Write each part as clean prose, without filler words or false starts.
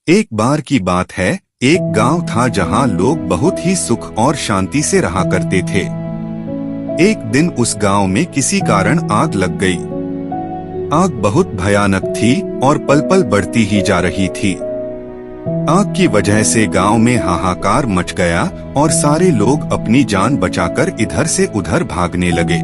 एक बार की बात है, एक गांव था जहां लोग बहुत ही सुख और शांति से रहा करते थे। एक दिन उस गांव में किसी कारण आग लग गई। आग बहुत भयानक थी और पल पल बढ़ती ही जा रही थी। आग की वजह से गांव में हाहाकार मच गया और सारे लोग अपनी जान बचाकर इधर से उधर भागने लगे।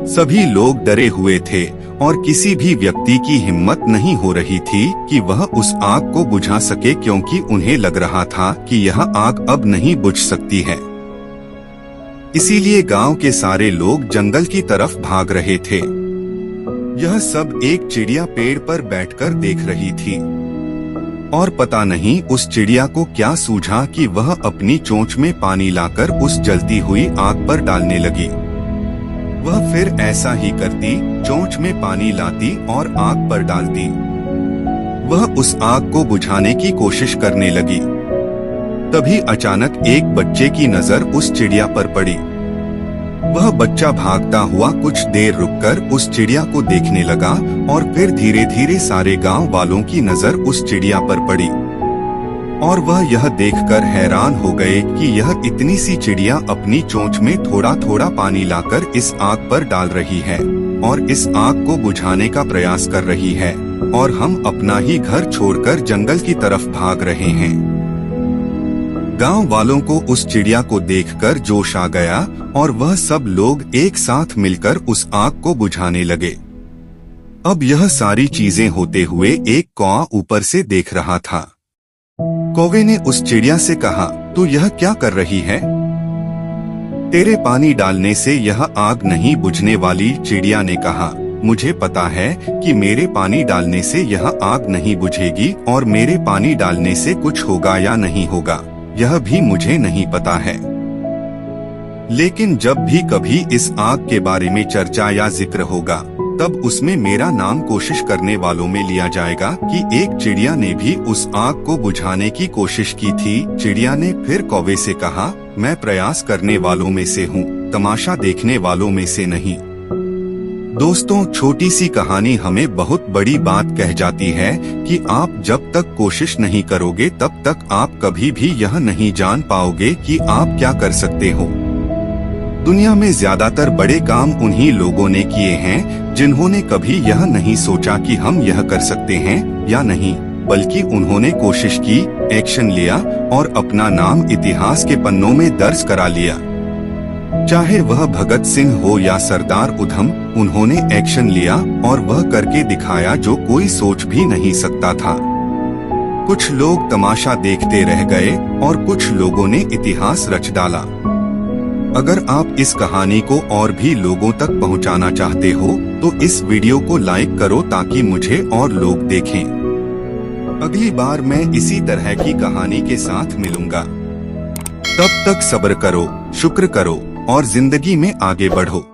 सभी लोग डरे हुए थे और किसी भी व्यक्ति की हिम्मत नहीं हो रही थी कि वह उस आग को बुझा सके, क्योंकि उन्हें लग रहा था कि यह आग अब नहीं बुझ सकती है। इसीलिए गांव के सारे लोग जंगल की तरफ भाग रहे थे। यह सब एक चिड़िया पेड़ पर बैठकर देख रही थी और पता नहीं उस चिड़िया को क्या सूझा कि वह अपनी चोंच में पानी लाकर उस जलती हुई आग पर डालने लगी। वह फिर ऐसा ही करती, चोंच में पानी लाती और आग पर डालती। वह उस आग को बुझाने की कोशिश करने लगी। तभी अचानक एक बच्चे की नजर उस चिड़िया पर पड़ी। वह बच्चा भागता हुआ कुछ देर रुककर उस चिड़िया को देखने लगा और फिर धीरे धीरे सारे गांव वालों की नजर उस चिड़िया पर पड़ी और वह यह देखकर हैरान हो गए कि यह इतनी सी चिड़िया अपनी चोंच में थोड़ा थोड़ा पानी लाकर इस आग पर डाल रही है और इस आग को बुझाने का प्रयास कर रही है, और हम अपना ही घर छोड़कर जंगल की तरफ भाग रहे हैं। गांव वालों को उस चिड़िया को देखकर जोश आ गया और वह सब लोग एक साथ मिलकर उस आग को बुझाने लगे। अब यह सारी चीजें होते हुए एक कौवा ऊपर से देख रहा था। कौवे ने उस चिड़िया से कहा, तू यह क्या कर रही है? तेरे पानी डालने से यह आग नहीं बुझने वाली। चिड़िया ने कहा, मुझे पता है कि मेरे पानी डालने से यह आग नहीं बुझेगी और मेरे पानी डालने से कुछ होगा या नहीं होगा, यह भी मुझे नहीं पता है। लेकिन जब भी कभी इस आग के बारे में चर्चा या जिक्र होगा, तब उसमें मेरा नाम कोशिश करने वालों में लिया जाएगा कि एक चिड़िया ने भी उस आग को बुझाने की कोशिश की थी। चिड़िया ने फिर कौवे से कहा, मैं प्रयास करने वालों में से हूँ, तमाशा देखने वालों में से नहीं। दोस्तों, छोटी सी कहानी हमें बहुत बड़ी बात कह जाती है कि आप जब तक कोशिश नहीं करोगे तब तक आप कभी भी यह नहीं जान पाओगे कि आप क्या कर सकते हो। दुनिया में ज्यादातर बड़े काम उन्हीं लोगों ने किए हैं जिन्होंने कभी यह नहीं सोचा कि हम यह कर सकते हैं या नहीं, बल्कि उन्होंने कोशिश की, एक्शन लिया और अपना नाम इतिहास के पन्नों में दर्ज करा लिया। चाहे वह भगत सिंह हो या सरदार उधम, उन्होंने एक्शन लिया और वह करके दिखाया जो कोई सोच भी नहीं सकता था। कुछ लोग तमाशा देखते रह गए और कुछ लोगों ने इतिहास रच डाला। अगर आप इस कहानी को और भी लोगों तक पहुंचाना चाहते हो तो इस वीडियो को लाइक करो ताकि मुझे और लोग देखें। अगली बार मैं इसी तरह की कहानी के साथ मिलूंगा। तब तक सब्र करो, शुक्र करो और जिंदगी में आगे बढ़ो।